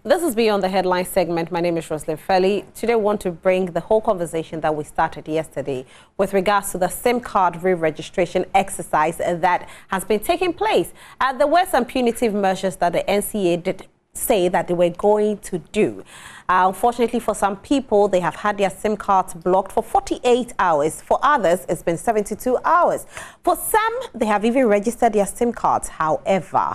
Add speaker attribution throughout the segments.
Speaker 1: This is Beyond the Headline segment. My name is Roslyn Felly. Today, I want to bring the whole conversation that we started yesterday with regards to the SIM card re-registration exercise that has been taking place. There were some punitive measures that the NCA did say that they were going to do. Unfortunately, for some people, they have had their SIM cards blocked for 48 hours. For others, it's been 72 hours. For some, they have even registered their SIM cards. However,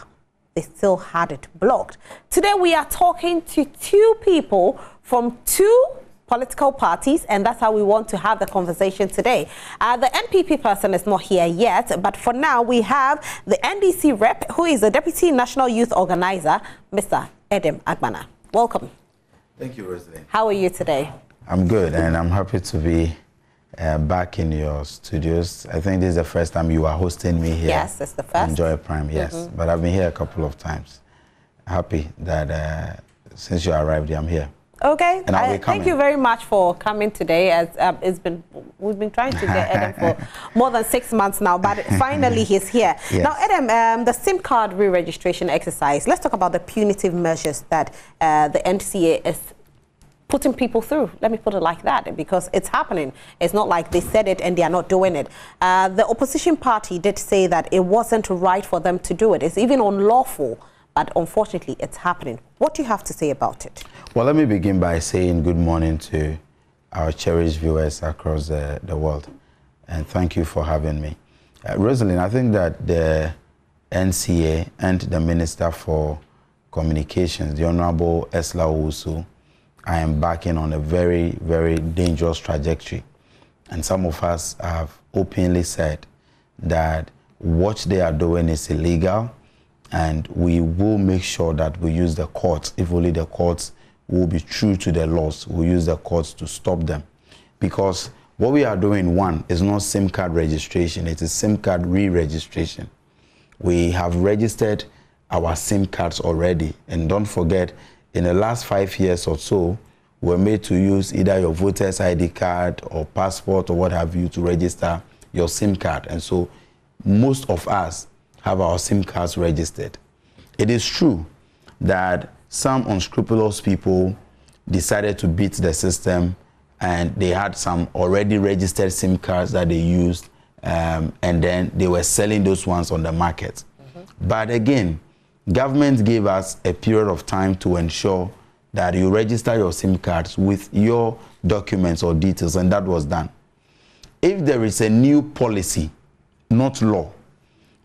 Speaker 1: they still had it blocked. Today, we are talking to two people from two political parties, and that's how we want to have the conversation today. The NPP person is not here yet, but for now, we have the NDC rep, who is the Deputy National Youth Organizer, Mr. Edem Agbana. Welcome.
Speaker 2: Thank you, Rosalie.
Speaker 1: How are you today?
Speaker 2: I'm good, and I'm happy to be back in your studios. I think this is the first time you are hosting me here.
Speaker 1: Yes, it's the first.
Speaker 2: Enjoy Prime, yes. But I've been here a couple of times. Happy that since you arrived here, I'm here.
Speaker 1: Okay,
Speaker 2: and I'll be coming.
Speaker 1: Thank you very much for coming today. As we've been trying to get Edem for more than 6 months now, but finally he's here.
Speaker 2: Yes.
Speaker 1: Now, Edem, the SIM card re-registration exercise. Let's talk about the punitive measures that the NCA is putting people through. Let me put it like that, because it's happening. It's not like they said it and they are not doing it. The opposition party did say that it wasn't right for them to do it. It's even unlawful, but unfortunately, it's happening. What do you have to say about it?
Speaker 2: Well, let me begin by saying good morning to our cherished viewers across the world, and thank you for having me. Rosalind, I think that the NCA and the Minister for Communications, the Honorable Esla Owusu, I am backing on a very, very dangerous trajectory. And some of us have openly said that what they are doing is illegal, and we will make sure that we use the courts, if only the courts will be true to the laws, we'll use the courts to stop them. Because what we are doing, one, is not SIM card registration, it is SIM card re-registration. We have registered our SIM cards already, and don't forget, in the last 5 years or so, we're made to use either your voter's ID card or passport or what have you to register your SIM card. And so most of us have our SIM cards registered. It is true that some unscrupulous people decided to beat the system, and they had some already registered SIM cards that they used, and then they were selling those ones on the market. But again, government gave us a period of time to ensure that you register your SIM cards with your documents or details, and that was done. If there is a new policy, not law,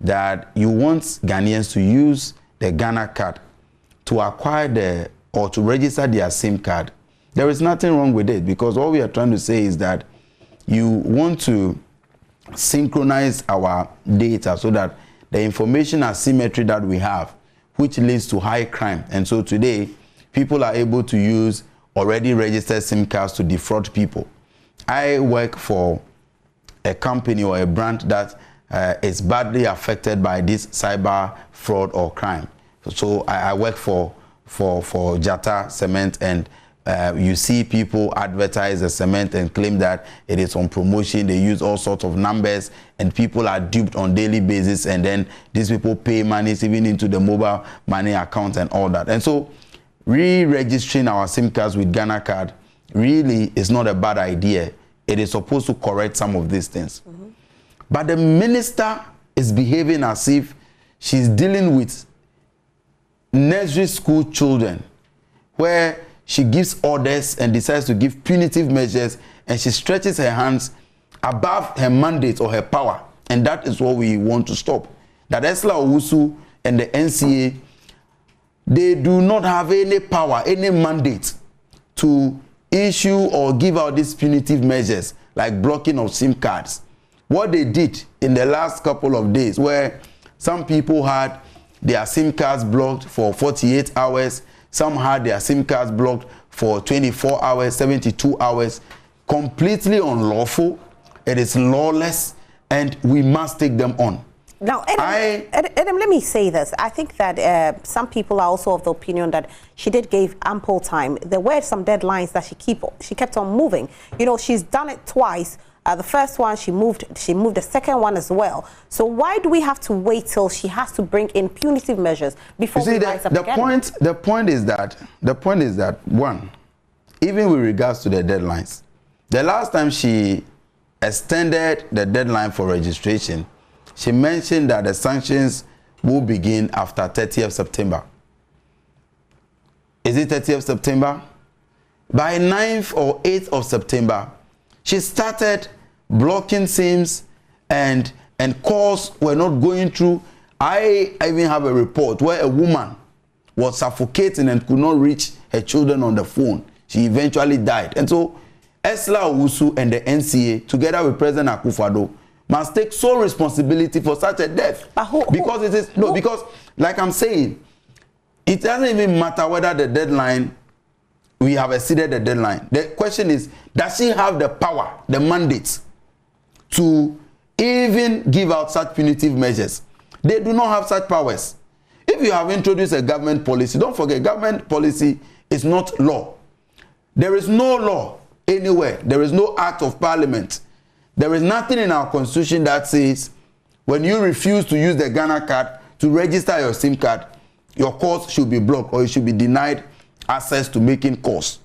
Speaker 2: that you want Ghanaians to use the Ghana card to acquire or to register their SIM card, there is nothing wrong with it, because what we are trying to say is that you want to synchronize our data so that the information asymmetry that we have, which leads to high crime. And so today, people are able to use already registered SIM cards to defraud people. I work for a company or a brand that is badly affected by this cyber fraud or crime. So I work for Jata Cement, and you see people advertise the cement and claim that it is on promotion. They use all sorts of numbers, and people are duped on daily basis, and then these people pay money even into the mobile money account and all that. And so re-registering our SIM cards with Ghana card really is not a bad idea. It is supposed to correct some of these things. But the minister is behaving as if she's dealing with nursery school children, where she gives orders and decides to give punitive measures, and she stretches her hands above her mandate or her power. And that is what we want to stop. That Esla Owusu and the NCA, they do not have any power, any mandate to issue or give out these punitive measures like blocking of SIM cards. What they did in the last couple of days, where some people had their SIM cards blocked for 48 hours, some had their SIM cards blocked for 24 hours, 72 hours, completely unlawful. It is lawless, and we must take them on.
Speaker 1: Now, Edem, let me say this. I think that some people are also of the opinion that she did give ample time. There were some deadlines that she kept on moving. You know, she's done it twice. The first one, she moved the second one as well. So why do we have to wait till she has to bring in punitive measures before we rise up again?
Speaker 2: The point is that, one, even with regards to the deadlines, the last time she extended the deadline for registration, she mentioned that the sanctions will begin after 30th September. Is it 30th September? By 9th or 8th of September, she started blocking SIMs and calls were not going through. I even have a report where a woman was suffocating and could not reach her children on the phone. She eventually died. And so Esla Owusu and the NCA, together with President Akufo-Addo, must take sole responsibility for such a death.
Speaker 1: But
Speaker 2: because, like I'm saying, it doesn't even matter whether the deadline, we have exceeded the deadline. The question is, does she have the power, the mandate, to even give out such punitive measures? They do not have such powers. If you have introduced a government policy, don't forget, government policy is not law. There is no law anywhere. There is no act of parliament. There is nothing in our constitution that says when you refuse to use the Ghana card to register your SIM card, your calls should be blocked or you should be denied access to making calls.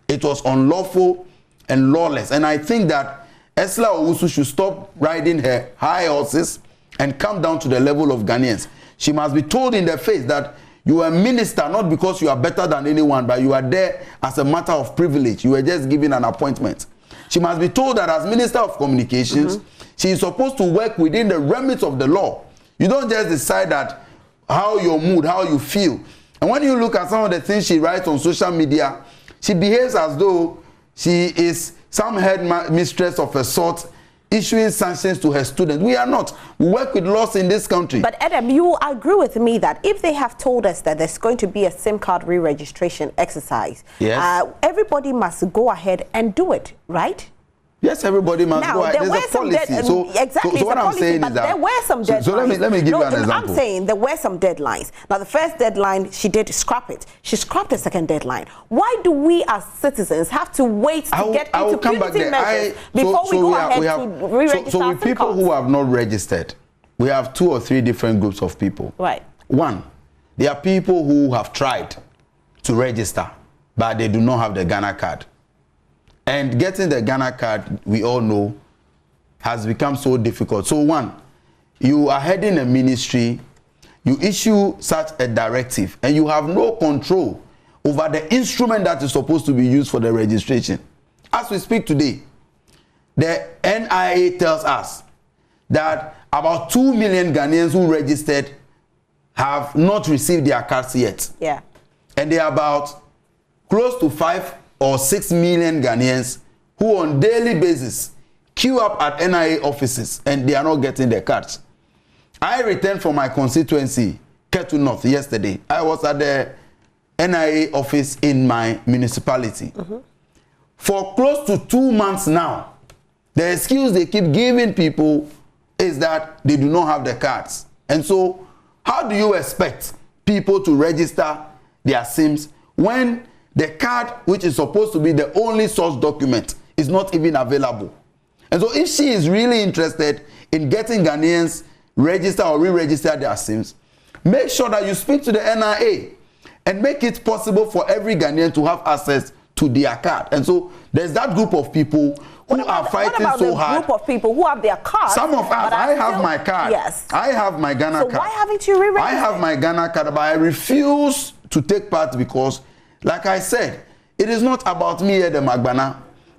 Speaker 2: It was unlawful and lawless. And I think that Esla Owusu should stop riding her high horses and come down to the level of Ghanaians. She must be told in the face that you are a minister not because you are better than anyone, but you are there as a matter of privilege. You were just given an appointment. She must be told that as Minister of Communications, she is supposed to work within the remit of the law. You don't just decide that how your mood, how you feel. And when you look at some of the things she writes on social media, she behaves as though she is some headmistress of a sort, issuing sanctions to her students. We are not. We work with laws in this country.
Speaker 1: But Adam, you agree with me that if they have told us that there's going to be a SIM card re-registration exercise,
Speaker 2: yes,
Speaker 1: everybody must go ahead and do it, right?
Speaker 2: Yes, everybody must go ahead. There's a policy. So what I'm saying is that
Speaker 1: there were some deadlines. So
Speaker 2: let me give you an example.
Speaker 1: I'm saying there were some deadlines. Now, the first deadline, she did scrap it. She scrapped the second deadline. Why do we as citizens have to wait to get into punitive measures before we go ahead to re-register?
Speaker 2: So with people who have not registered, we have 2 or 3 different groups of people.
Speaker 1: Right.
Speaker 2: One, there are people who have tried to register, but they do not have the Ghana card. And getting the Ghana card, we all know, has become so difficult. So one, you are heading a ministry, you issue such a directive, and you have no control over the instrument that is supposed to be used for the registration. As we speak today, the NIA tells us that about 2 million Ghanaians who registered have not received their cards yet.
Speaker 1: Yeah.
Speaker 2: And there are about close to 5 or 6 million Ghanaians who on daily basis queue up at NIA offices and they are not getting their cards. I returned from my constituency, Ketu North, yesterday. I was at the NIA office in my municipality. For close to 2 months now, the excuse they keep giving people is that they do not have the cards. And so, how do you expect people to register their SIMs when the card, which is supposed to be the only source document, is not even available? And so if she is really interested in getting Ghanaians register or re-register their SIMs, make sure that you speak to the NIA and make it possible for every Ghanaian to have access to their card. And so there's that group of people who are fighting so hard. What about the group
Speaker 1: of people who have their cards?
Speaker 2: Some of us, I have my card.
Speaker 1: Yes.
Speaker 2: I have my Ghana card.
Speaker 1: So why haven't you re-registered?
Speaker 2: I have my Ghana card, but I refuse to take part because, like I said, it is not about me here, the Magbana.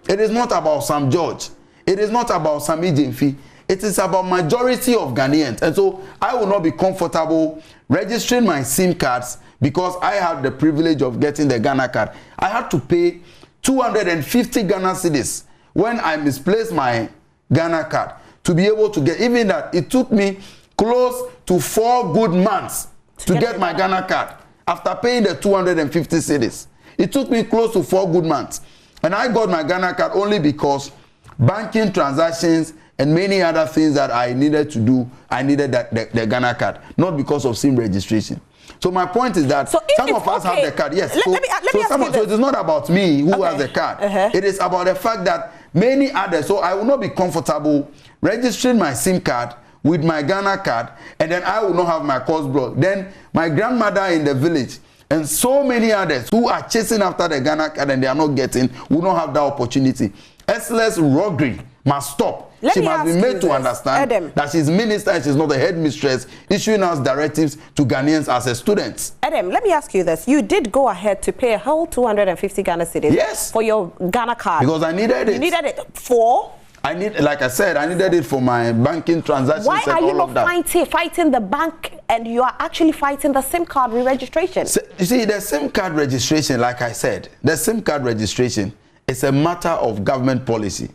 Speaker 2: It is not about Sam George. It is not about Sami Jemfi. It is about majority of Ghanaians. And so I will not be comfortable registering my SIM cards because I have the privilege of getting the Ghana card. I had to pay 250 Ghana cedis when I misplaced my Ghana card to be able to get, even that it took me close to 4 good months to get my Ghana card. After paying the 250 cedis, it took me close to 4 good months. And I got my Ghana card only because banking transactions and many other things that I needed to do, I needed the Ghana card, not because of SIM registration. So my point is that some of us have the card. Yes. So it is not about me who has the card. It is about the fact that many others. So I will not be comfortable registering my SIM card with my Ghana card, and then I will not have my course blocked. Then my grandmother in the village and so many others who are chasing after the Ghana card and they are not getting, will not have that opportunity. Esler's roguery must stop. She must be made to understand that she's minister and she's not a headmistress issuing us directives to Ghanaians as a students.
Speaker 1: Adam, let me ask you this. You did go ahead to pay a whole 250 Ghana cedis for your Ghana card.
Speaker 2: Because I needed it.
Speaker 1: You needed it for?
Speaker 2: Like I said, I needed it for my banking transactions.
Speaker 1: Why are you not fighting the bank and you are actually fighting the SIM card re-registration?
Speaker 2: So, you see, the SIM card registration, like I said, the SIM card registration is a matter of government policy.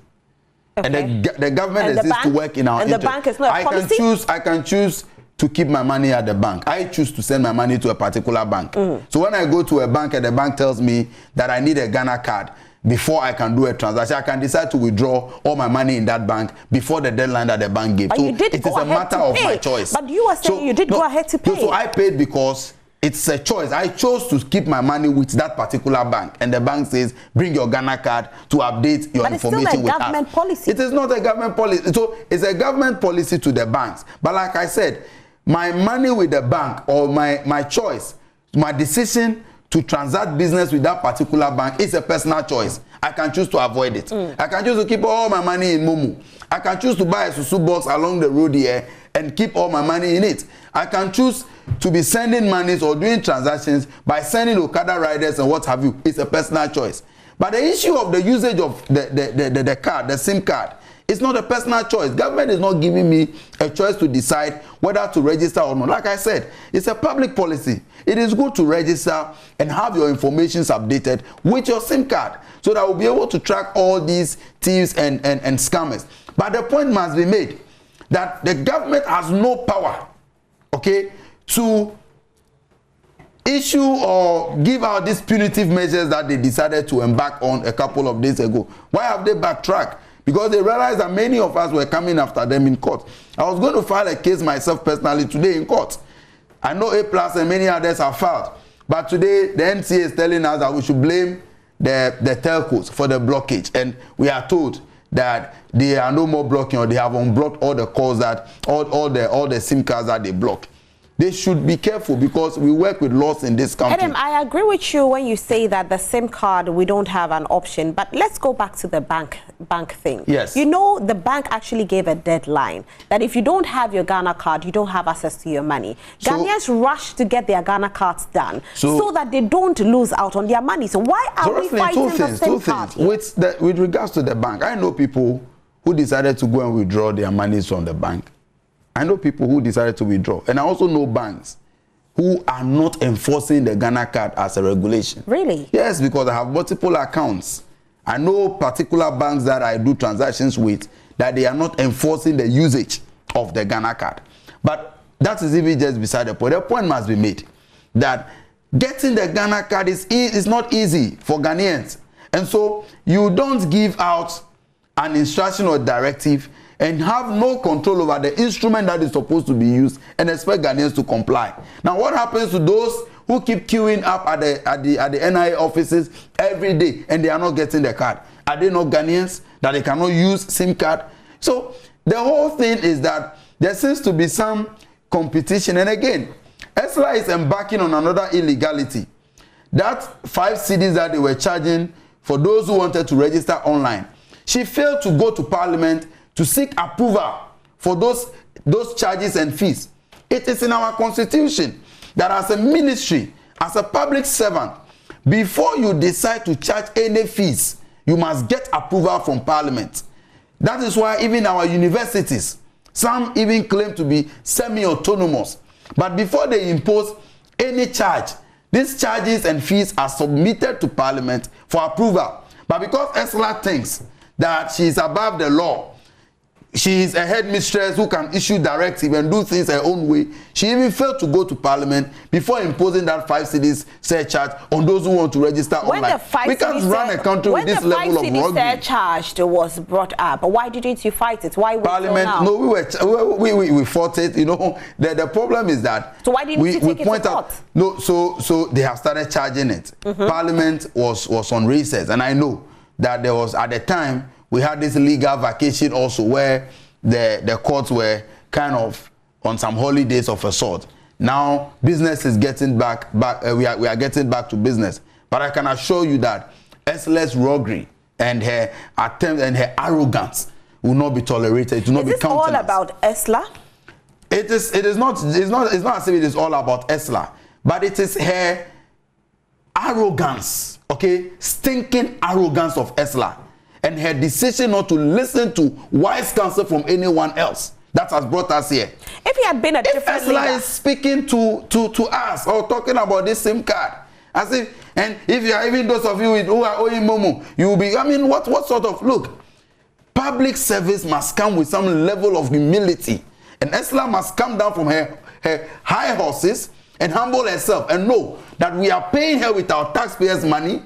Speaker 2: Okay. And the government exists to work in our interest.
Speaker 1: And the bank is not a policy?
Speaker 2: I can choose to keep my money at the bank. I choose to send my money to a particular bank. So when I go to a bank and the bank tells me that I need a Ghana card before I can do a transaction, I can decide to withdraw all my money in that bank before the deadline that the bank gave.
Speaker 1: But
Speaker 2: so
Speaker 1: you did
Speaker 2: it is a matter of my choice.
Speaker 1: But you were saying you did go ahead to pay.
Speaker 2: So I paid because it's a choice. I chose to keep my money with that particular bank, and the bank says, bring your Ghana card to update your information with us. But it's still a government policy. It is not a government policy. So it's a government policy to the banks. But like I said, my money with the bank, or my choice, my decision to transact business with that particular bank is a personal choice. I can choose to avoid it. I can choose to keep all my money in Momo. I can choose to buy a Susu box along the road here and keep all my money in it. I can choose to be sending monies or doing transactions by sending Okada riders and what have you. It's a personal choice. But the issue of the usage of the card, the SIM card, it's not a personal choice. Government is not giving me a choice to decide whether to register or not. Like I said, it's a public policy. It is good to register and have your information updated with your SIM card so that we'll be able to track all these thieves and scammers. But the point must be made that the government has no power, okay, to issue or give out these punitive measures that they decided to embark on a couple of days ago. Why have they backtracked? Because they realized that many of us were coming after them in court. I was going to file a case myself personally today in court. I know A+ and many others have filed. But today, the NCA is telling us that we should blame the telcos for the blockage. And we are told that they are no more blocking, or they have unblocked all the calls that, all the SIM cards that they block. They should be careful because we work with laws in this country.
Speaker 1: Adam, I agree with you when you say that the SIM card, we don't have an option. But let's go back to the bank thing.
Speaker 2: Yes.
Speaker 1: You know, the bank actually gave a deadline that if you don't have your Ghana card, you don't have access to your money. So, Ghanaians rush to get their Ghana cards done so that they don't lose out on their money. So why are we fighting the SIM card here?
Speaker 2: With regards to the bank, I know people who decided to go and withdraw their monies from the bank. I know people who decided to withdraw. And I also know banks who are not enforcing the Ghana card as a regulation.
Speaker 1: Really?
Speaker 2: Yes, because I have multiple accounts. I know particular banks that I do transactions with that they are not enforcing the usage of the Ghana card. But that is even just beside the point. The point must be made that getting the Ghana card is not easy for Ghanaians. And so you don't give out an instruction or directive and have no control over the instrument that is supposed to be used and expect Ghanaians to comply. Now, what happens to those who keep queuing up at the NIA offices every day and they are not getting the card? Are they not Ghanaians that they cannot use SIM card? So the whole thing is that there seems to be some competition. And again, Esler is embarking on another illegality. That 5 cedis that they were charging for those who wanted to register online, she failed to go to Parliament to seek approval for those charges and fees. It is in our constitution that as a ministry, as a public servant, before you decide to charge any fees, you must get approval from Parliament. That is why even our universities, some even claim to be semi-autonomous. But before they impose any charge, these charges and fees are submitted to Parliament for approval. But because Esler thinks that she is above the law, she is a headmistress who can issue directive and do things her own way, she even failed to go to Parliament before imposing that 5 cedis surcharge on those who want to register online. We can't run a country with this level of
Speaker 1: roguery. When the 5 cedis surcharge was brought up, why didn't you fight it? Why
Speaker 2: Parliament? No, we fought it. You know, the problem is that.
Speaker 1: So why didn't you take it to court?
Speaker 2: No, so they have started charging it. Parliament was on recess, and I know that there was at the time we had this legal vacation also where the courts were kind of on some holidays of a sort. Now business is getting back. We are getting back to business. But I can assure you that Esla's roguery and her attempt and her arrogance will not be tolerated. It will not be countenanced.
Speaker 1: Is this all about Esla?
Speaker 2: It is not as if it is all about Esla, but it is her arrogance, okay, stinking arrogance of Esla, and her decision not to listen to wise counsel from anyone else that has brought us here.
Speaker 1: If he had been a different leader,
Speaker 2: Esla is speaking to us or talking about this SIM card, as if, and if you are even those of you who are owing Momo, you will be. I mean, what sort of look? Public service must come with some level of humility, and Esla must come down from her high horses and humble herself and know that we are paying her with our taxpayers' money.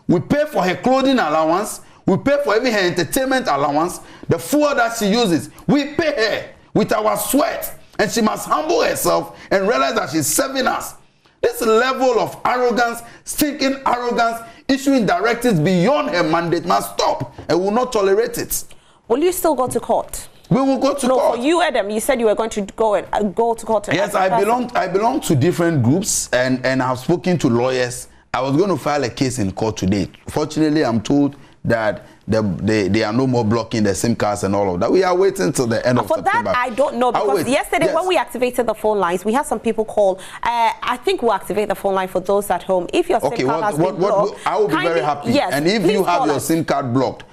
Speaker 2: We pay for her clothing allowance. We pay for even her entertainment allowance. The fuel that she uses, we pay her with our sweat. And she must humble herself and realize that she's serving us. This level of arrogance, stinking arrogance, issuing directives beyond her mandate must stop, and we will not tolerate it.
Speaker 1: Will you still go to court?
Speaker 2: We will go to court.
Speaker 1: No, for you, Adam, you said you were going to go to court.
Speaker 2: Yes, I belong to different groups, and I've spoken to lawyers. I was going to file a case in court today. Fortunately, I'm told that they are no more blocking the SIM cards and all of that. We are waiting till the end of September.
Speaker 1: For that, I don't know, because yesterday when we activated the phone lines, we had some people call. I think we'll activate the phone line for those at home. If your SIM card has been blocked,
Speaker 2: I will be very happy.
Speaker 1: Yes,
Speaker 2: and if you have your SIM card blocked,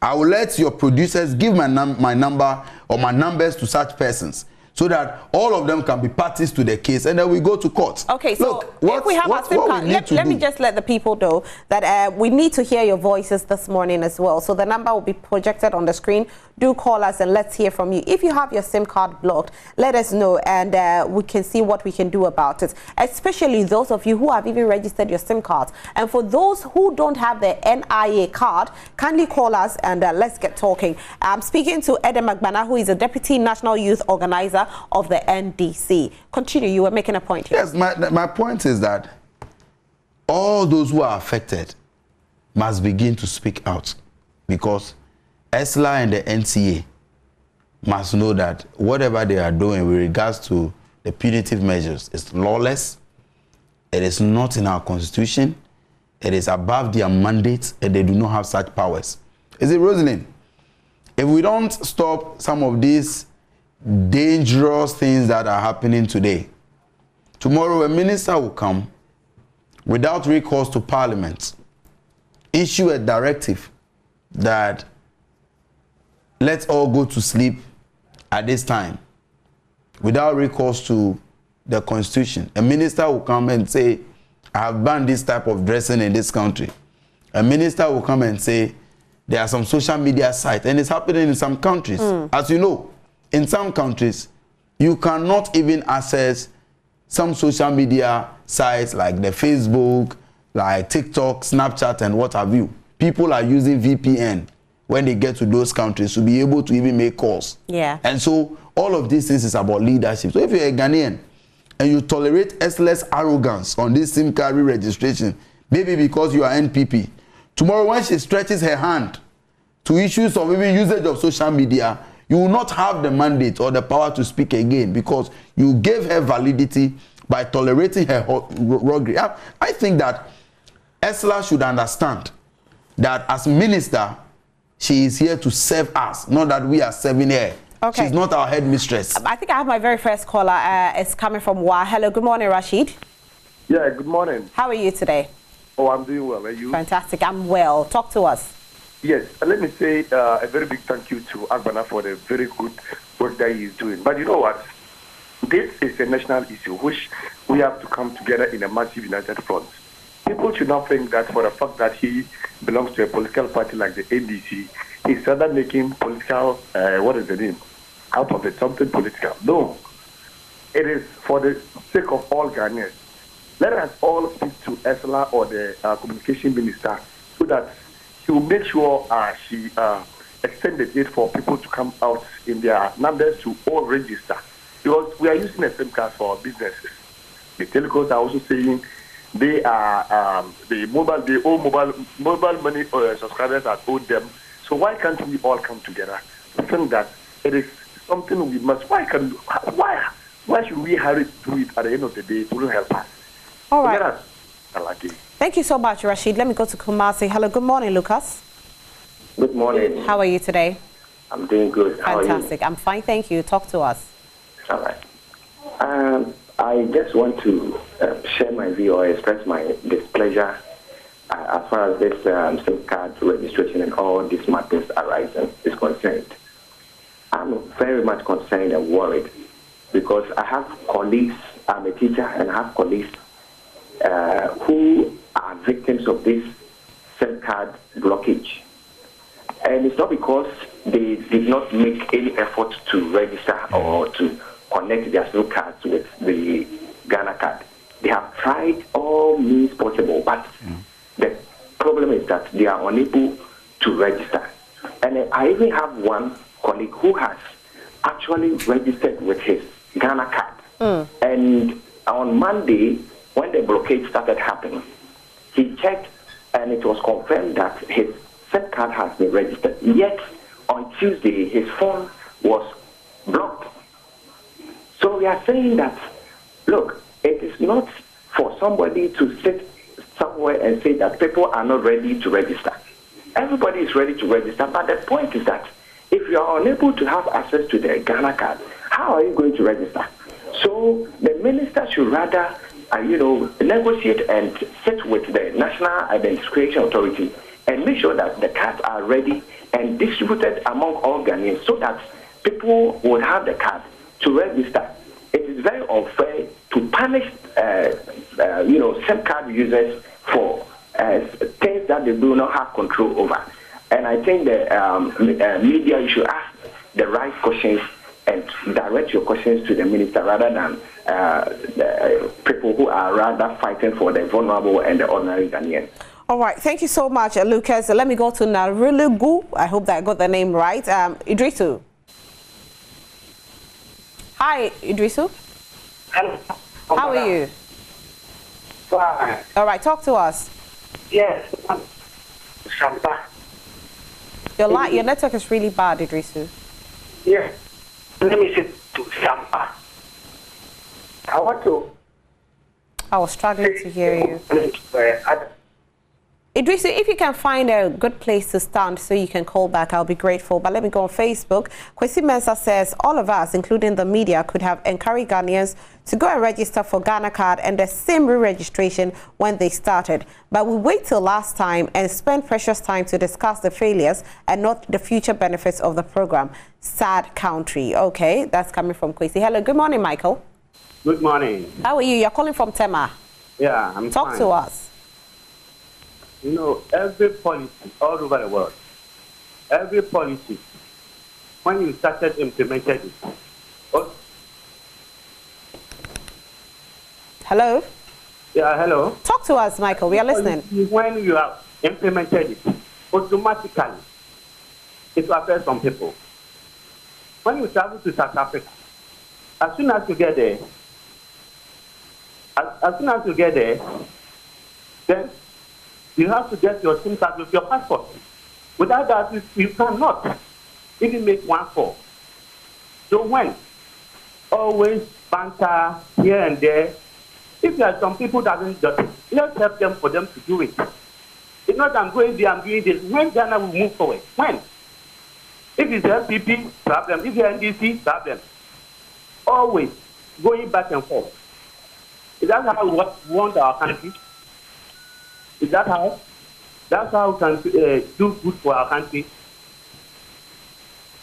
Speaker 2: I will let your producers give my number or my numbers to such persons, so that all of them can be parties to the case, and then we go to court. Okay, so look, if we have our SIM card, let me just let the people know that we need to hear your voices this morning as well. So the number will be projected on the screen. Do call us and let's hear from you. If you have your SIM card blocked, let us know, and we can see what we can do about it. Especially those of you who have even registered your SIM cards. And for those who don't have the NIA card, kindly call us and let's get talking. I'm speaking to Edem Agbana, who is a Deputy National Youth Organizer of the NDC. Continue, you were making a point here. Yes, my point is that all those who are affected must begin to speak out, because Esla and the NCA must know that whatever they are doing with regards to the punitive measures is lawless. It is not in our constitution. It is above their mandate, and they do not have such powers. Is it, Rosalind? If we don't stop some of these dangerous things that are happening today, tomorrow a minister will come without recourse to Parliament, issue a directive that let's all go to sleep at this time without recourse to the Constitution. A minister will come and say, I have banned this type of dressing in this country. A minister will come and say, there are some social media sites, and it's happening in some countries. As you know, in some countries, you cannot even access some social media sites like the Facebook, like TikTok, Snapchat, and what have you. People are using VPN when they get to those countries to be able to even make calls. Yeah. And so all of these things is about leadership. So if you're a Ghanaian and you tolerate Esla's arrogance on this SIM card registration, maybe because you are NPP, tomorrow when she stretches her hand to issues of even usage of social media, you will not have the mandate or the power to speak again, because you gave her validity by tolerating her roguery. I think that Esla should understand that as minister, she is here to serve us, not that we are serving her. Okay. She's not our headmistress.
Speaker 1: I think I have my very first caller. It's coming from Wa. Hello, good morning, Rashid.
Speaker 3: Yeah, good morning.
Speaker 1: How are you today?
Speaker 3: Oh, I'm doing well. Are you?
Speaker 1: Fantastic. I'm well. Talk to us.
Speaker 3: Yes, let me say a very big thank you to Agbana for the very good work that he's doing. But you know what? This is a national issue which we have to come together in a massive united front. People should not think that for the fact that he belongs to a political party like the NDC, he's rather making political, what is the name, out of it, something political. No. It is for the sake of all Ghanaians. Let us all speak to Esla or the communication minister so that she will make sure she extend the date for people to come out in their numbers to all register. Because we are using a SIM card for our businesses. The telcos are also saying they are the mobile money subscribers that owe them So why can't we all come together to think that it is something we must? Why should we hurry through it at the end of the day? It wouldn't help us.
Speaker 1: All right.
Speaker 3: Like it.
Speaker 1: Thank you so much, Rashid. Let me go to Kumasi. Hello, good morning, Lucas.
Speaker 4: Good morning.
Speaker 1: How are you today?
Speaker 4: I'm doing good. How
Speaker 1: Fantastic.
Speaker 4: are you?
Speaker 1: I'm fine, thank you. Talk to us.
Speaker 4: All right. I just want to share my view or express my displeasure as far as this SIM card registration and all these matters arising is concerned. I'm very much concerned and worried because I have colleagues, I'm a teacher, and I have colleagues who are victims of this SIM card blockage. And it's not because they did not make any effort to register or to connect their SIM cards with the Ghana card. They have tried all means possible, but the problem is that they are unable to register. And I even have one colleague who has actually registered with his Ghana card. And on Monday, when the blockade started happening, he checked and it was confirmed that his SIM card has been registered. Yet, on Tuesday, his phone was blocked. So we are saying that, look, it is not for somebody to sit somewhere and say that people are not ready to register. Everybody is ready to register, but the point is that if you are unable to have access to the Ghana card, how are you going to register? So the minister should rather, negotiate and sit with the National Identification Authority and make sure that the cards are ready and distributed among all Ghanaians so that people would have the card to register. It is very unfair to punish, SIM card users for things that they do not have control over. And I think the media, you should ask the right questions and direct your questions to the minister rather than the people who are rather fighting for the vulnerable and the ordinary Ghanaians.
Speaker 1: All right, thank you so much, Lucas. Let me go to Narulugu. I hope that I got the name right. Idrisu. Hi, Idrisu.
Speaker 5: Hello.
Speaker 1: How are you?
Speaker 5: Fine.
Speaker 1: All right, talk to us.
Speaker 5: Yes. Shampa.
Speaker 1: Your network is really bad, Idrisu.
Speaker 5: Yes. Let me say to Shampa. I want to.
Speaker 1: I was struggling to hear you. Idrisu, if you can find a good place to stand so you can call back, I'll be grateful. But let me go on Facebook. Kwesi Mensah says, all of us, including the media, could have encouraged Ghanaians to go and register for Ghana card and the same re-registration when they started. But we wait till last time and spend precious time to discuss the failures and not the future benefits of the program. Sad country. Okay, that's coming from Kwesi. Hello, good morning, Michael.
Speaker 6: Good morning.
Speaker 1: How are you? You're calling from Tema.
Speaker 6: Yeah, I'm
Speaker 1: Talk
Speaker 6: fine.
Speaker 1: to us.
Speaker 6: You know, every policy all over the world, every policy, when you started implementing it.
Speaker 1: Hello?
Speaker 6: Yeah, hello.
Speaker 1: Talk to us, Michael. We are listening.
Speaker 6: When you have implemented it, automatically, it will affect some people. When you travel to South Africa, as soon as you get there, then you have to get your SIM card with your passport. Without that, you cannot even make one call. So when always banter here and there, if there are some people that don't do it, let's help them for them to do it. It's not I'm going there, I'm doing this. When Ghana will move forward? When? If it's LPP, problem. If it's NDC, problem. Always going back and forth. Is that how we want our country? Is that how? That's how we can do good for our country.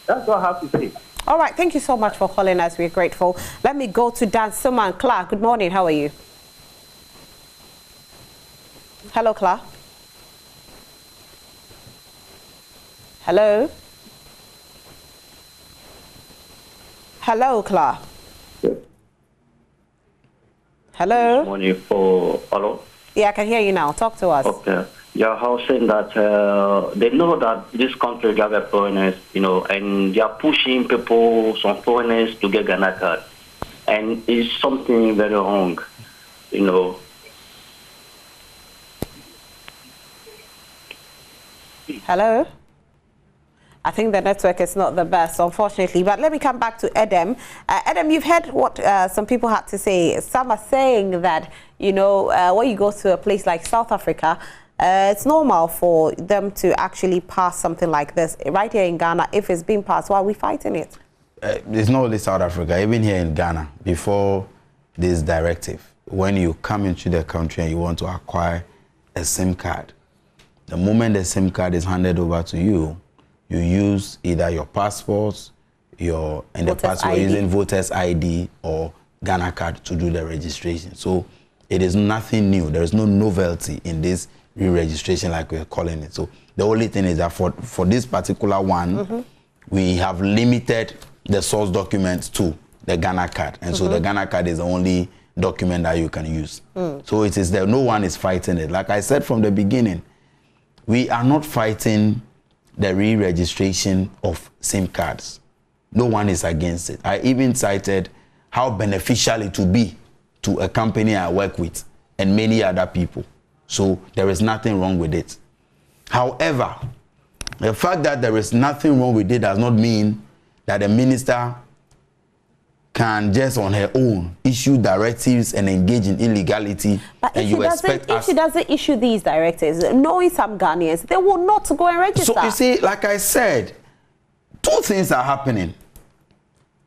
Speaker 6: That's all I have to say.
Speaker 1: All right, thank you so much for calling us. We're grateful. Let me go to Dan Suman. Clark, good morning. How are you? Hello, Clark. Hello? Hello, Clark. Hello?
Speaker 7: Money for hello.
Speaker 1: Yeah, I can hear you now. Talk to us.
Speaker 7: Okay. Yeah, I was saying that they know that this country got foreigners, and they are pushing people, some foreigners, to get Ghana card, and it's something very wrong,
Speaker 1: Hello? I think the network is not the best, unfortunately. But let me come back to Edem. Edem, you've heard what some people had to say. Some are saying that, you know, when you go to a place like South Africa, it's normal for them to actually pass something like this. Right here in Ghana, if it's being passed, why are we fighting it?
Speaker 2: It's not only South Africa, even here in Ghana, before this directive, when you come into the country and you want to acquire a SIM card, the moment the SIM card is handed over to you, you use either your passports, in the past you're using voter's ID or Ghana card to do the registration. So it is nothing new. There is no novelty in this re-registration like we're calling it. So the only thing is that for this particular one, we have limited the source documents to the Ghana card. And so the Ghana card is the only document that you can use. So it is there. No one is fighting it. Like I said from the beginning, we are not fighting the re-registration of SIM cards. No one is against it. I even cited how beneficial it will be to a company I work with and many other people. So there is nothing wrong with it. However, the fact that there is nothing wrong with it does not mean that the minister can just on her own issue directives and engage in illegality. But
Speaker 1: if she doesn't issue these directives, knowing some Ghanaians, they will not go and register. So
Speaker 2: you see, like I said, two things are happening.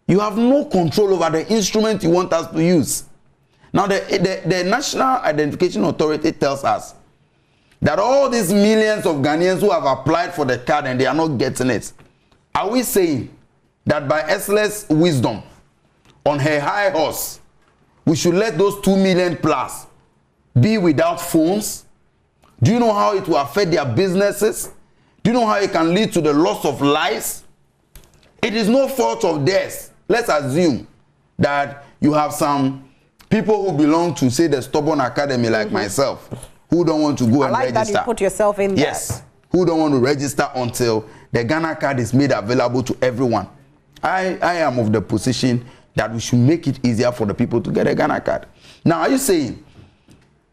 Speaker 2: You have no control over the instrument you want us to use. Now, the National Identification Authority tells us that all these millions of Ghanaians who have applied for the card and they are not getting it, are we saying that by Esla's wisdom, on her high horse, we should let those 2 million plus be without phones? Do you know how it will affect their businesses? Do you know how it can lead to the loss of lives? It is no fault of theirs. Let's assume that you have some people who belong to, say, the Stubborn Academy like myself, who don't want to go and register. I like that you
Speaker 1: put yourself in there.
Speaker 2: Yes, who don't want to register until the Ghana card is made available to everyone. I am of the position that we should make it easier for the people to get a Ghana card. Now, are you saying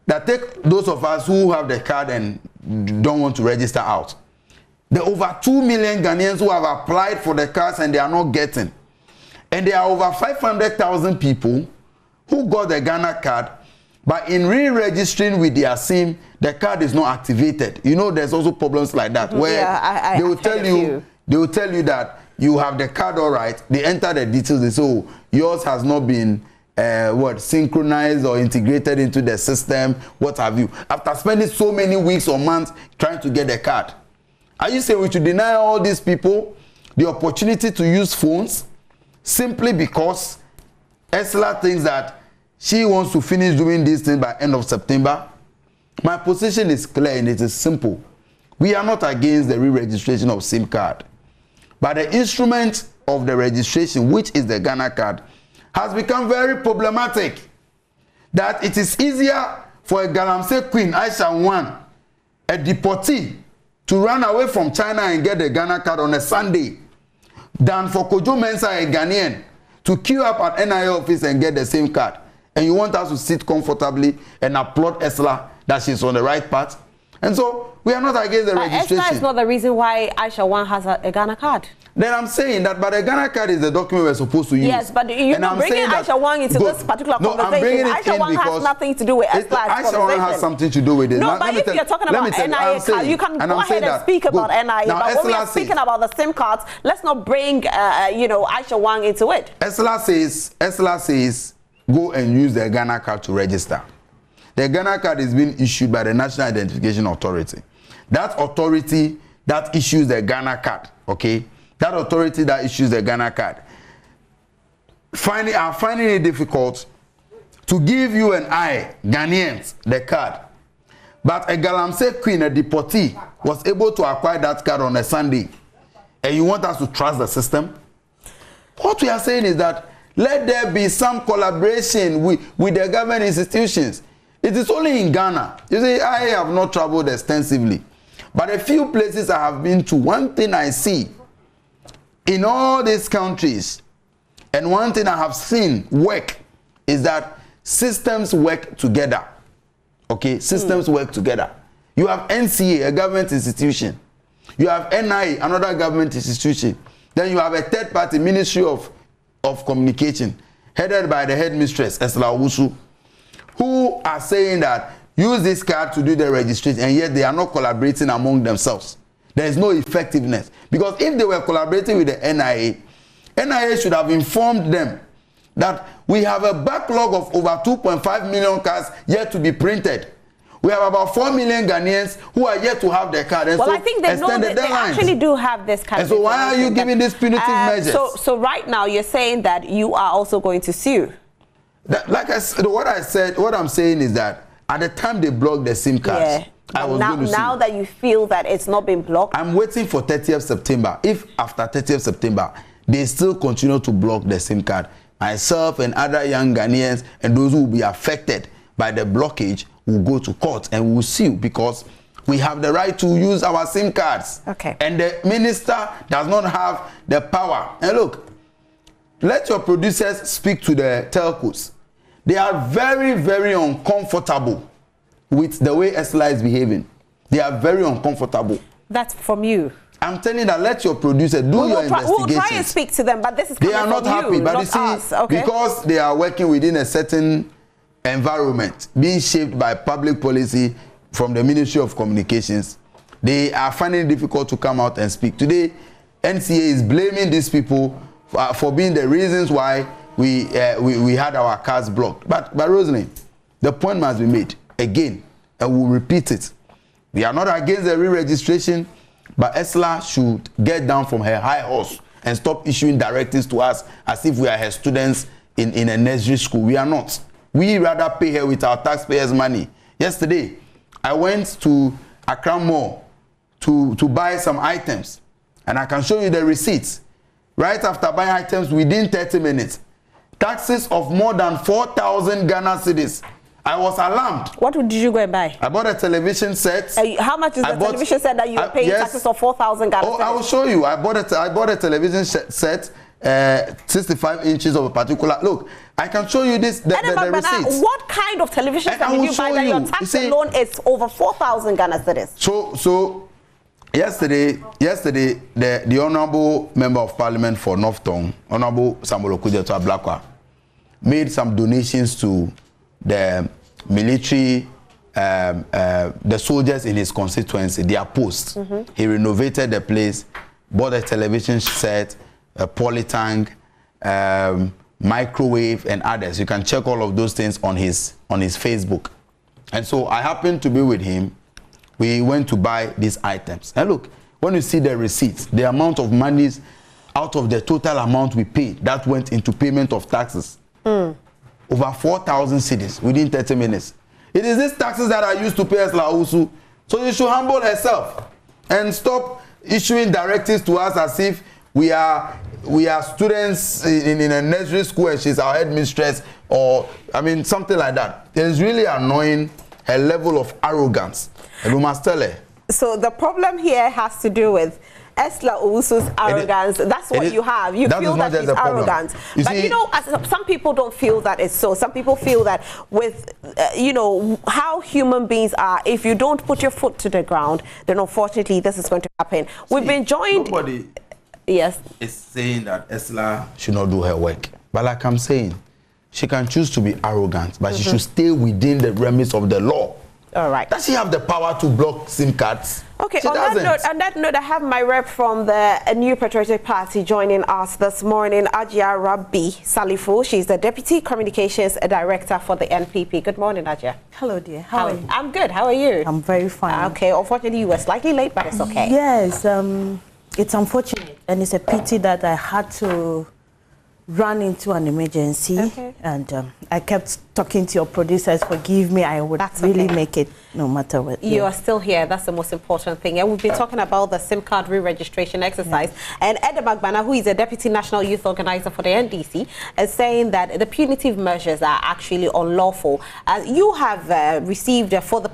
Speaker 2: that take those of us who have the card and don't want to register out? There are over 2 million Ghanaians who have applied for the cards and they are not getting. And there are over 500,000 people who got the Ghana card, but in re-registering with their SIM, the card is not activated. You know, there's also problems like that where they will tell you that you have the card all right. They enter the details. They say, oh, yours has not been synchronized or integrated into the system. What have you? After spending so many weeks or months trying to get the card, are you saying we should deny all these people the opportunity to use phones simply because Esla thinks that she wants to finish doing this thing by end of September? My position is clear and it is simple. We are not against the re-registration of SIM card. But the instrument of the registration, which is the Ghana card, has become very problematic. That it is easier for a Galamsey Queen, Aisha Wan, a deportee, to run away from China and get the Ghana card on a Sunday than for Kojo Mensah, a Ghanaian, to queue up at NIA office and get the same card. And you want us to sit comfortably and applaud Esla that she's on the right path? And so we are not against the registration.
Speaker 1: Esla is not the reason why Aisha Wan has a Ghana card.
Speaker 2: Then I'm saying that, but the Ghana card is the document we're supposed to use.
Speaker 1: Yes, but you're not bringing Aisha Wan into this particular conversation. Aisha Wan has nothing to do with Esla's conversation.
Speaker 2: Aisha Wan has something to do with it.
Speaker 1: No, but if you're talking about NIA card, you can go ahead and speak about NIA. But when we are speaking about the SIM cards, let's not bring, Aisha Wan into it. Esla
Speaker 2: says, go and use the Ghana card to register. The Ghana card is being issued by the National Identification Authority. That authority that issues the Ghana card, okay? That authority that issues the Ghana card are finding it difficult to give you and I, Ghanaians, the card. But a Galamsey Queen, a deportee, was able to acquire that card on a Sunday. And you want us to trust the system? What we are saying is that let there be some collaboration with the government institutions. It is only in Ghana. You see, I have not traveled extensively. But a few places I have been to, one thing I see in all these countries, and one thing I have seen work, is that systems work together. Okay, systems work together. You have NCA, a government institution. You have NIA, another government institution. Then you have a third party, Ministry of Communication, headed by the headmistress, Esther Owusu, who are saying that use this card to do the registration, and yet they are not collaborating among themselves. There is no effectiveness. Because if they were collaborating with the NIA, NIA should have informed them that we have a backlog of over 2.5 million cards yet to be printed. We have about 4 million Ghanaians who are yet to have their card. And
Speaker 1: well,
Speaker 2: so
Speaker 1: I think they know that they actually do have this kind
Speaker 2: of.
Speaker 1: And
Speaker 2: so why are you giving these punitive measures?
Speaker 1: So right now you're saying that you are also going to sue.
Speaker 2: Like I said, what I'm saying is that at the time they blocked the SIM cards, I was going to sue.
Speaker 1: Now that you feel that it's not been blocked,
Speaker 2: I'm waiting for 30th September. If after 30th September they still continue to block the SIM card, myself and other young Ghanaians and those who will be affected by the blockage will go to court and will sue, because we have the right to use our SIM cards.
Speaker 1: Okay.
Speaker 2: And the minister does not have the power. And look, let your producers speak to the telcos. They are very, very uncomfortable with the way Esla is behaving. They are very uncomfortable.
Speaker 1: That's from you.
Speaker 2: I'm telling you that let your producer do your investigation.
Speaker 1: We'll try and speak to them, but this is coming from you,
Speaker 2: not happy, but you see,
Speaker 1: us. Okay.
Speaker 2: because they are working within a certain environment being shaped by public policy from the Ministry of Communications, they are finding it difficult to come out and speak. Today, NCA is blaming these people for being the reasons why we had our cards blocked. But Rosalind, the point must be made again, and we'll repeat it. We are not against the re-registration, but Esla should get down from her high horse and stop issuing directives to us as if we are her students in a nursery school. We are not. We rather pay her with our taxpayers' money. Yesterday, I went to Accra Mall to buy some items, and I can show you the receipts. Right after buying items, within 30 minutes, taxes of more than 4,000 Ghana cedis. I was alarmed.
Speaker 1: What did you go and buy?
Speaker 2: I bought a television set.
Speaker 1: How much is the television set that you are paying taxes of 4,000 Ghana cedis?
Speaker 2: I will show you. I bought a television set, 65 inches of a particular. Look, I can show you this. The receipts.
Speaker 1: What kind of television set did you buy that your tax alone is over 4,000 Ghana cedis?
Speaker 2: So yesterday, the Honorable Member of Parliament for North Tongue, Honorable Samuel Okudzeto Ablakwa, made some donations to the military, the soldiers in his constituency, their posts. He renovated the place, bought a television set, a polytank, microwave, and others. You can check all of those things on his Facebook. And so I happened to be with him. We went to buy these items. And look, when you see the receipts, the amount of monies out of the total amount we paid, that went into payment of taxes. Over 4,000 cedis within 30 minutes. It is these taxes that are used to pay Esla Owusu. So you should humble herself and stop issuing directives to us as if we are students in a nursery school and she's our headmistress, or something like that. It is really annoying, her level of arrogance. And we must tell her.
Speaker 1: So the problem here has to do with Esla Owusu's arrogance. That's what you have. You feel that she's arrogant. But some people don't feel that it's so. Some people feel that with, how human beings are, if you don't put your foot to the ground, then unfortunately this is going to happen. We've been joined.
Speaker 2: Nobody
Speaker 1: is
Speaker 2: saying that Esla should not do her work. But like I'm saying, she can choose to be arrogant, but she should stay within the remits of the law.
Speaker 1: All right.
Speaker 2: Does she have the power to block SIM cards?
Speaker 1: Okay, on that note, I have my rep from the New Patriotic Party joining us this morning, Ajia Rabbi Salifu. She's the Deputy Communications Director for the NPP. Good morning, Ajia.
Speaker 8: Hello, dear. How are you?
Speaker 1: I'm good. How are you?
Speaker 8: I'm very fine.
Speaker 1: Okay, unfortunately, you were slightly late, but it's okay.
Speaker 8: Yes, it's unfortunate, and it's a pity that I had to run into an emergency, and I kept talking to your producers. Forgive me, I would really make it no matter what.
Speaker 1: You are still here. That's the most important thing. And we've been talking about the SIM card re-registration exercise. And Edem Agbana, who is a Deputy National Youth Organizer for the NDC, is saying that the punitive measures are actually unlawful. You have received for the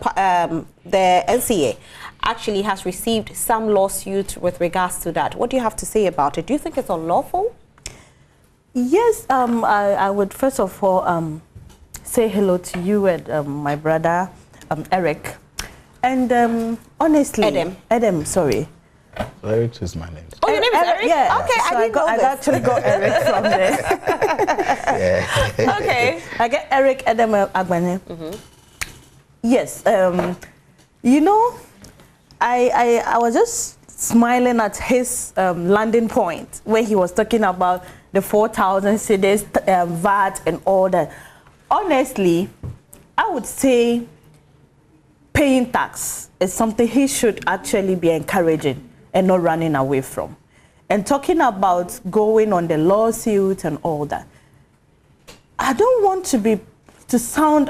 Speaker 1: NCA actually has received some lawsuit with regards to that. What do you have to say about it? Do you think it's unlawful?
Speaker 8: Yes, I would first of all say hello to you and my brother Eric. And honestly,
Speaker 1: Edem,
Speaker 8: sorry.
Speaker 2: So Eric is my name.
Speaker 1: Oh, your name is Eric?
Speaker 8: Yeah.
Speaker 1: Okay,
Speaker 8: So
Speaker 1: I didn't know
Speaker 8: I
Speaker 1: this.
Speaker 8: actually got Eric from there.
Speaker 2: Yeah.
Speaker 1: Okay.
Speaker 8: I get Eric Edem Agbane. Yes. You know, I was just smiling at his landing point where he was talking about the 4,000 cedis, VAT and all that. Honestly, I would say paying tax is something he should actually be encouraging and not running away from. And talking about going on the lawsuit and all that, I don't want to sound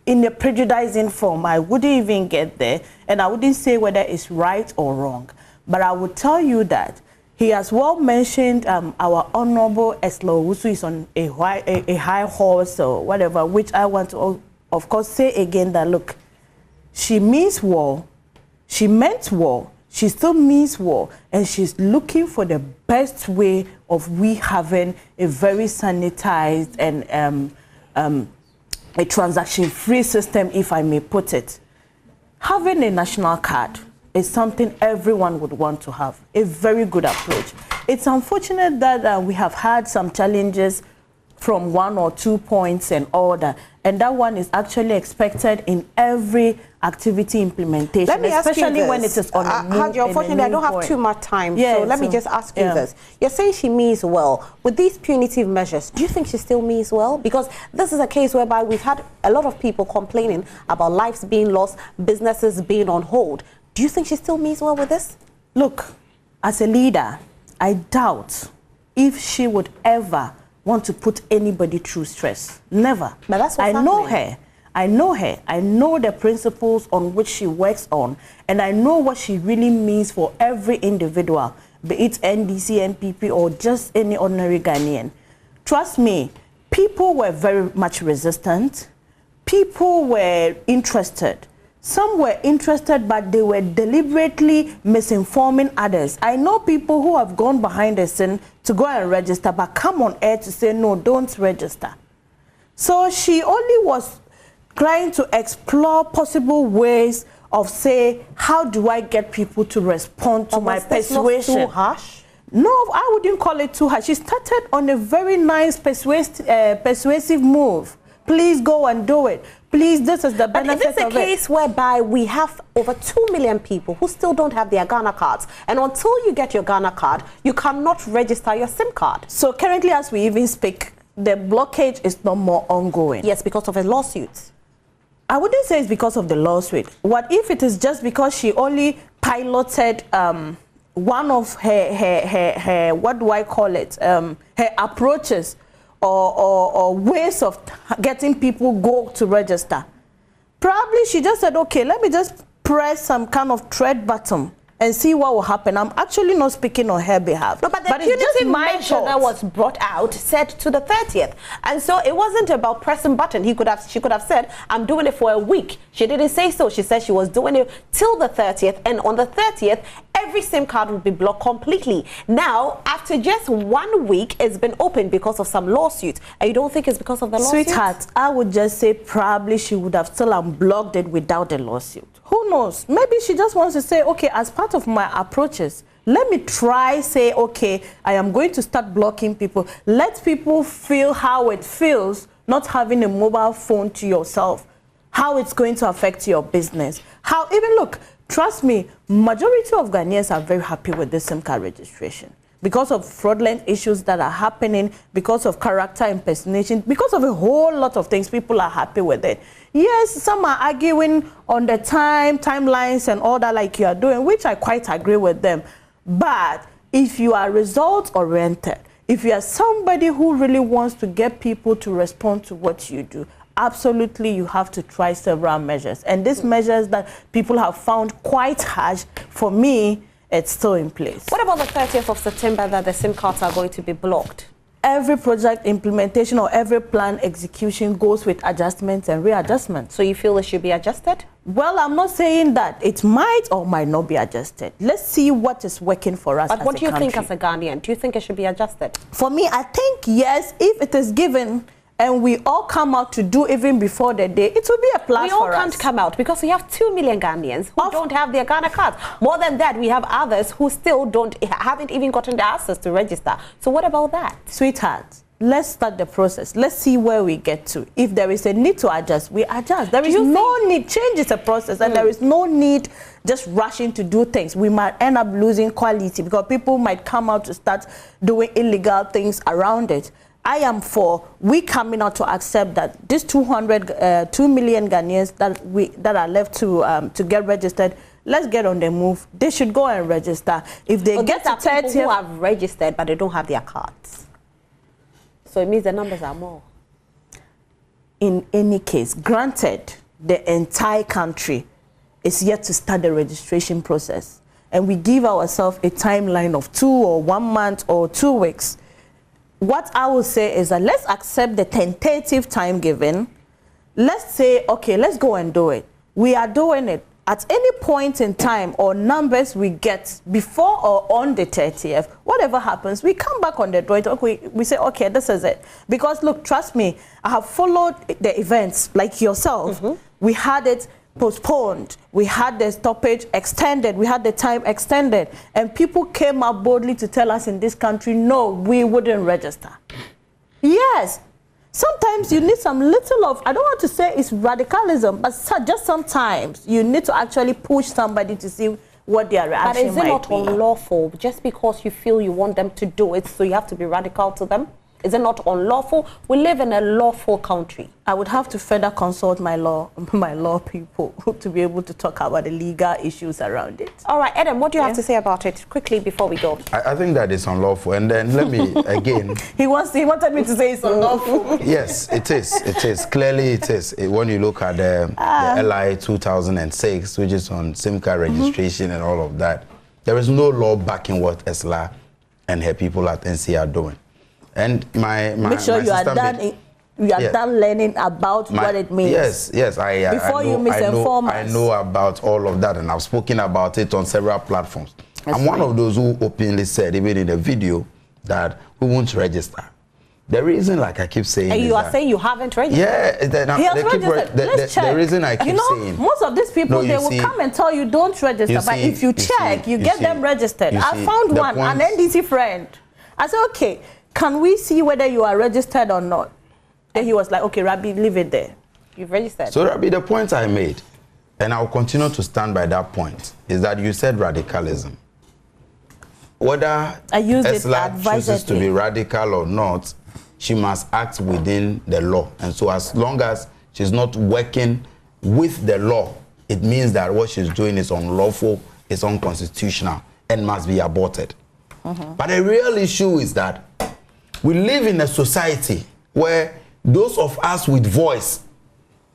Speaker 8: in a prejudicing form. I wouldn't even get there, and I wouldn't say whether it's right or wrong. But I would tell you that he has well mentioned our Honorable Eslo Owusu is on a high horse or whatever, which I want to, of course, say again that, look, she means war, she meant war, she still means war, and she's looking for the best way of we having a very sanitized and a transaction-free system, if I may put it. Having a national card is something everyone would want to have, a very good approach. It's unfortunate that we have had some challenges from 1 or 2 points and all that, and that one is actually expected in every activity implementation,
Speaker 1: Let me
Speaker 8: especially
Speaker 1: ask you this.
Speaker 8: when it is on a new,
Speaker 1: Haji, unfortunately, I don't have
Speaker 8: point.
Speaker 1: too much time,
Speaker 8: Yeah,
Speaker 1: so let me just ask you this. You're saying she means well. With these punitive measures, do you think she still means well? Because this is a case whereby we've had a lot of people complaining about lives being lost, businesses being on hold. Do you think she still means well with this?
Speaker 8: Look, as a leader, I doubt if she would ever want to put anybody through stress. Never.
Speaker 1: But that's what's
Speaker 8: I know
Speaker 1: happening.
Speaker 8: her. I know her. I know the principles on which she works on, and I know what she really means for every individual, be it NDC, NPP, or just any ordinary Ghanaian. Trust me, people were very much resistant. People were interested. Some were interested, but they were deliberately misinforming others. I know people who have gone behind the scene to go and register, but come on air to say, no, don't register. So she only was trying to explore possible ways of say, how do I get people to respond to my persuasion?
Speaker 1: Not too harsh?
Speaker 8: No, I wouldn't call it too harsh. She started on a very nice persuasive move. Please go and do it. Please, this is the benefit of it.
Speaker 1: But is this a case whereby we have over 2 million people who still don't have their Ghana cards? And until you get your Ghana card, you cannot register your SIM card.
Speaker 8: So currently, as we even speak, the blockage is no more ongoing.
Speaker 1: Yes, because of a lawsuit.
Speaker 8: I wouldn't say it's because of the lawsuit. What if it is just because she only piloted one of her what do I call it, her approaches or ways of getting people go to register? Probably she just said, okay, let me just press some kind of thread button and see what will happen. I'm actually not speaking on her behalf.
Speaker 1: No, but the punitive measure that was brought out said to the 30th. And so it wasn't about pressing button. She could have said, I'm doing it for a week. She didn't say so. She said she was doing it till the 30th. And on the 30th, every SIM card would be blocked completely. Now, after just 1 week, it's been open because of some lawsuit. And you don't think it's because of the lawsuit?
Speaker 8: Sweetheart, I would just say probably she would have still unblocked it without the lawsuit. Who knows? Maybe she just wants to say, okay, as part of my approaches, let me try, say, okay, I am going to start blocking people. Let people feel how it feels not having a mobile phone to yourself, how it's going to affect your business. How, even look, trust me, majority of Ghanaians are very happy with this SIM card registration because of fraudulent issues that are happening, because of character impersonation, because of a whole lot of things. People are happy with it. Yes, some are arguing on the timelines and all that like you are doing, which I quite agree with them. But if you are result-oriented, if you are somebody who really wants to get people to respond to what you do, absolutely you have to try several measures. And these measures that people have found quite harsh, for me, it's still in place.
Speaker 1: What about the 30th of September that the SIM cards are going to be blocked?
Speaker 8: Every project implementation or every plan execution goes with adjustments and readjustments.
Speaker 1: So you feel it should be adjusted?
Speaker 8: Well, I'm not saying that it might or might not be adjusted. Let's see what is working for us.
Speaker 1: But what do you
Speaker 8: country.
Speaker 1: think as a Ghanaian? Do you think it should be adjusted?
Speaker 8: For me, I think yes, if it is given and we all come out to do even before the day, it will be a plus for us.
Speaker 1: We all can't come out because we have 2 million Ghanaians who don't have their Ghana cards. More than that, we have others who still haven't even gotten the access to register. So what about that?
Speaker 8: Sweetheart, let's start the process. Let's see where we get to. If there is a need to adjust, we adjust. There is no need. Change is a process, and there is no need just rushing to do things. We might end up losing quality because people might come out to start doing illegal things around it. I am for we coming out to accept that this 2 million Ghanaians that are left to get registered. Let's get on the move. They should go and register. If they get to 30,
Speaker 1: people who have registered but they don't have their cards. So it means the numbers are more.
Speaker 8: In any case, granted, the entire country is yet to start the registration process, and we give ourselves a timeline of 2 or 1 month or 2 weeks. What I will say is that let's accept the tentative time given. Let's say, okay, let's go and do it. We are doing it. At any point in time or numbers we get before or on the 30th, whatever happens, we come back on the drawing. Okay, we say, okay, this is it. Because look, trust me, I have followed the events like yourself. We had it postponed, we had the stoppage extended, we had the time extended, and people came up boldly to tell us in this country, no, we wouldn't register. Yes. Sometimes you need some little of, I don't want to say it's radicalism, but just sometimes you need to actually push somebody to see what their reaction might be.
Speaker 1: But is it not unlawful just because you feel you want them to do it, so you have to be radical to them? Is it not unlawful? We live in a lawful country.
Speaker 8: I would have to further consult my law people to be able to talk about the legal issues around it.
Speaker 1: All right, Adam, what do you have to say about it quickly before we go?
Speaker 2: I think that is unlawful. And then let me again.
Speaker 8: He wanted me to say it's unlawful.
Speaker 2: Yes, it is. It is. Clearly it is. When you look at the LI 2006, which is on SIM card registration and all of that, there is no law backing what ESLA and her people at NC are doing. And
Speaker 8: make sure you are done. You are done learning about what it means.
Speaker 2: Yes.
Speaker 8: Before you misinform us.
Speaker 2: I know about all of that, and I've spoken about it on several platforms. I'm one of those who openly said, even in the video, that we won't register. The reason, like I keep saying,
Speaker 1: and you are saying you haven't registered.
Speaker 2: Yeah,
Speaker 8: he has registered. Let's check.
Speaker 2: The reason I keep saying,
Speaker 8: most of these people they will come and tell you don't register, but if you check, you get them registered. I found one, an NDC friend. I said, okay, can we see whether you are registered or not? Then he was like, okay, Rabbi, leave it there.
Speaker 1: You've registered.
Speaker 2: So, Rabbi, the point I made, and I'll continue to stand by that point, is that you said radicalism. Whether ESLA chooses to be radical or not, she must act within the law. And so as long as she's not working with the law, it means that what she's doing is unlawful, is unconstitutional, and must be aborted. But the real issue is that we live in a society where those of us with voice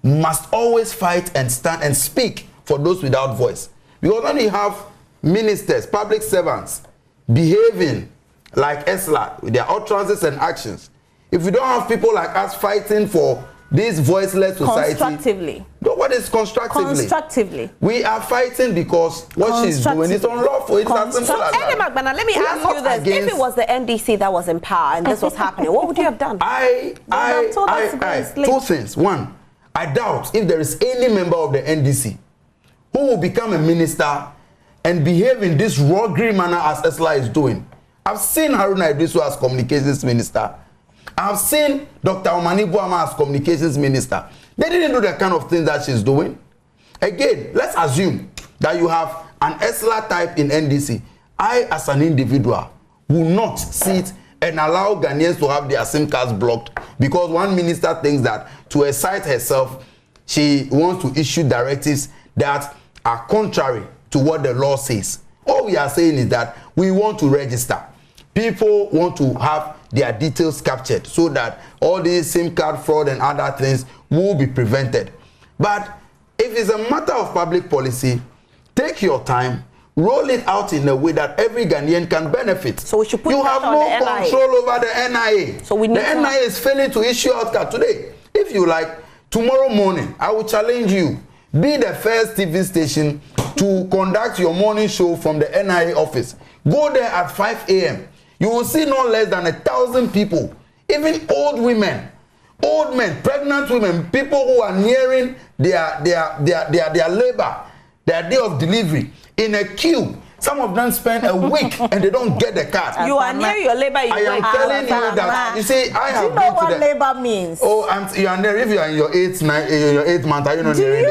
Speaker 2: must always fight and stand and speak for those without voice. Because when you have ministers, public servants, behaving like ESLA with their utterances and actions, if we don't have people like us fighting for this voiceless society...
Speaker 8: Constructively.
Speaker 2: What is constructively?
Speaker 8: Constructively.
Speaker 2: We are fighting because what she's doing is unlawful. It's as simple as that.
Speaker 1: Magbana, let me ask you this. If it was the NDC that was in power and this was happening, what would you have done?
Speaker 2: Two things. One, I doubt if there is any member of the NDC who will become a minister and behave in this roguery manner as ESLA is doing. I've seen Haruna Iddrisu as communications minister. I've seen Dr. Omani Boama as communications minister. They didn't do the kind of thing that she's doing. Again, let's assume that you have an ESLA type in NDC. I, as an individual, will not sit and allow Ghanaians to have their SIM cards blocked because one minister thinks that to excite herself, she wants to issue directives that are contrary to what the law says. All we are saying is that we want to register. People want to have their details captured so that all these SIM card fraud and other things will be prevented. But if it's a matter of public policy, take your time, roll it out in a way that every Ghanaian can benefit.
Speaker 1: So we should put
Speaker 2: you have no control over the NIA.
Speaker 1: So we need
Speaker 2: the NIA is failing to issue out card today. If you like, tomorrow morning, I will challenge you. Be the first TV station to conduct your morning show from the NIA office. Go there at 5 a.m. You will see no less than 1,000 people, even old women, old men, pregnant women, people who are nearing their labor, their day of delivery, in a queue. Some of them spend a week and they don't get the card.
Speaker 1: You are near your labor.
Speaker 2: I am telling you that. You see, I have.
Speaker 8: Do you know what labor means?
Speaker 2: Oh, you are near. If you are in your eighth month, are you not near labor?
Speaker 8: Do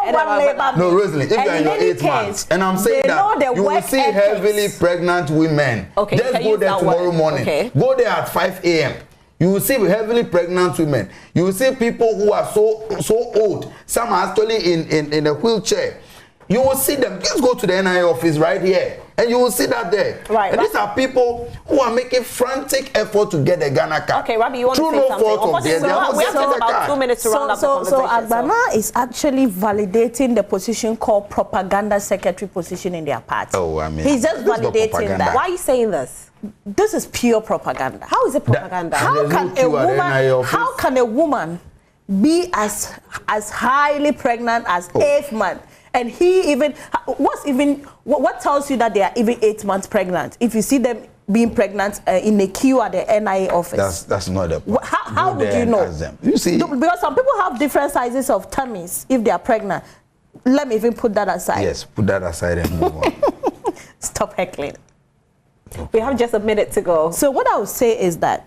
Speaker 8: you know what labor means?
Speaker 2: No, Rosalie. If you are in your 8th month, and I'm saying that you will see heavily pregnant women.
Speaker 1: Okay,
Speaker 2: just go there tomorrow morning. Okay. Go there at 5 a.m. You will see heavily pregnant women. You will see people who are so old. Some are actually in a wheelchair. You will see them. Just go to the NIA office right here, and you will see that there.
Speaker 1: Right.
Speaker 2: And these are people who are making frantic effort to get the Ghana card.
Speaker 1: Okay, Rabbi, you want to say something?
Speaker 2: Fault of theirs.
Speaker 1: We have just about 2 minutes to round up the conversation.
Speaker 8: So Agbana is actually validating the position called propaganda secretary position in their party.
Speaker 2: Oh, I mean,
Speaker 8: he's just validating that.
Speaker 1: Why are you saying this?
Speaker 8: This is pure propaganda.
Speaker 1: How is it propaganda?
Speaker 8: How can a woman be as highly pregnant as 8th month? And he even, what tells you that they are even 8 months pregnant? If you see them being pregnant in a queue at the NIA office.
Speaker 2: That's not the point.
Speaker 8: How would you know?
Speaker 2: You see,
Speaker 8: because some people have different sizes of tummies if they are pregnant. Let me even put that aside.
Speaker 2: Yes, put that aside and move on.
Speaker 8: Stop heckling.
Speaker 1: Okay. We have just a minute to go.
Speaker 8: So what I would say is that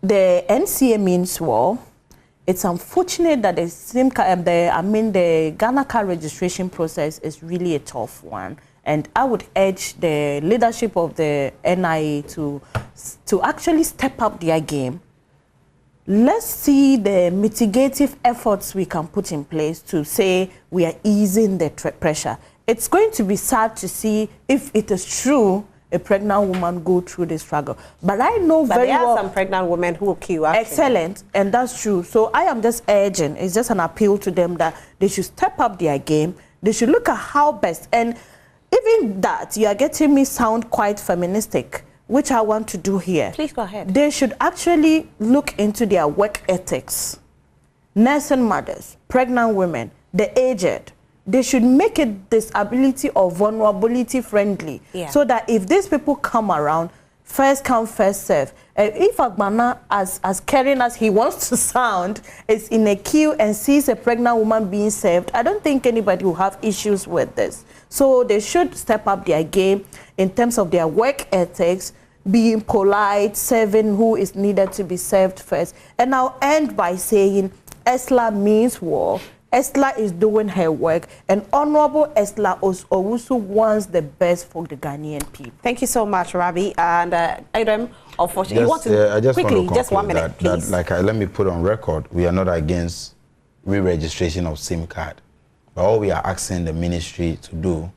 Speaker 8: the NCA means war. It's unfortunate that the Ghana card registration process is really a tough one, and I would urge the leadership of the NIA to actually step up their game. Let's see the mitigative efforts we can put in place to say we are easing the pressure. It's going to be sad to see if it is true a pregnant woman go through the struggle. But I know very well...
Speaker 1: there are some pregnant women who will queue, actually.
Speaker 8: Excellent, and that's true. So I am just urging, it's just an appeal to them that they should step up their game. They should look at how best. And even that, you are getting me sound quite feministic, which I want to do here.
Speaker 1: Please go ahead.
Speaker 8: They should actually look into their work ethics. Nursing mothers, pregnant women, the aged, they should make it disability or vulnerability friendly, so that if these people come around, first come, first serve. If Agbana, as caring as he wants to sound, is in a queue and sees a pregnant woman being served, I don't think anybody will have issues with this. So they should step up their game in terms of their work ethics, being polite, serving who is needed to be served first. And I'll end by saying, ESLA means war. ESLA is doing her work, and Honorable ESLA Owusu wants the best for the Ghanaian people.
Speaker 1: Thank you so much, Rabbi. And Adam, unfortunately, you want to quickly, just 1 minute, please.
Speaker 2: Let me put on record, we are not against re-registration of SIM card. But all we are asking the ministry to do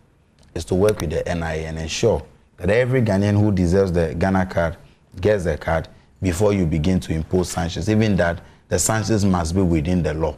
Speaker 2: is to work with the NIA and ensure that every Ghanaian who deserves the Ghana card gets the card before you begin to impose sanctions. Even that, the sanctions must be within the law.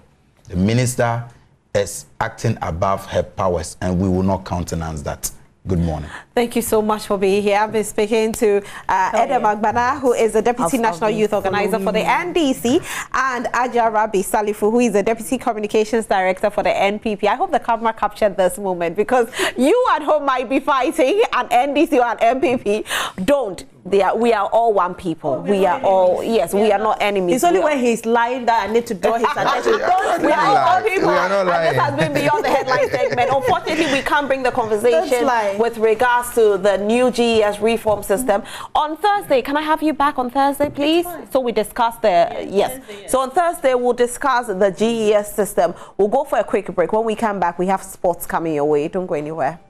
Speaker 2: The minister is acting above her powers, and we will not countenance that. Good morning.
Speaker 1: Thank you so much for being here. I've been speaking to Edem Agbana, who is the Deputy National Youth Organizer for the NDC, and Aja Rabbi Salifu, who is the Deputy Communications Director for the NPP. I hope the camera captured this moment, because you at home might be fighting an NDC or an NPP. Don't. We are all one people. We are all, yes, we are not enemies.
Speaker 8: It's only when he's lying that I need to draw his attention.
Speaker 1: We are all one people. We are not lying. This has been beyond the headline segment. Unfortunately, we can't bring the conversation with regards to the new GES reform system. On Thursday, can I have you back on Thursday, please? So we discuss the, yes. So on Thursday, we'll discuss the GES system. We'll go for a quick break. When we come back, we have sports coming your way. Don't go anywhere.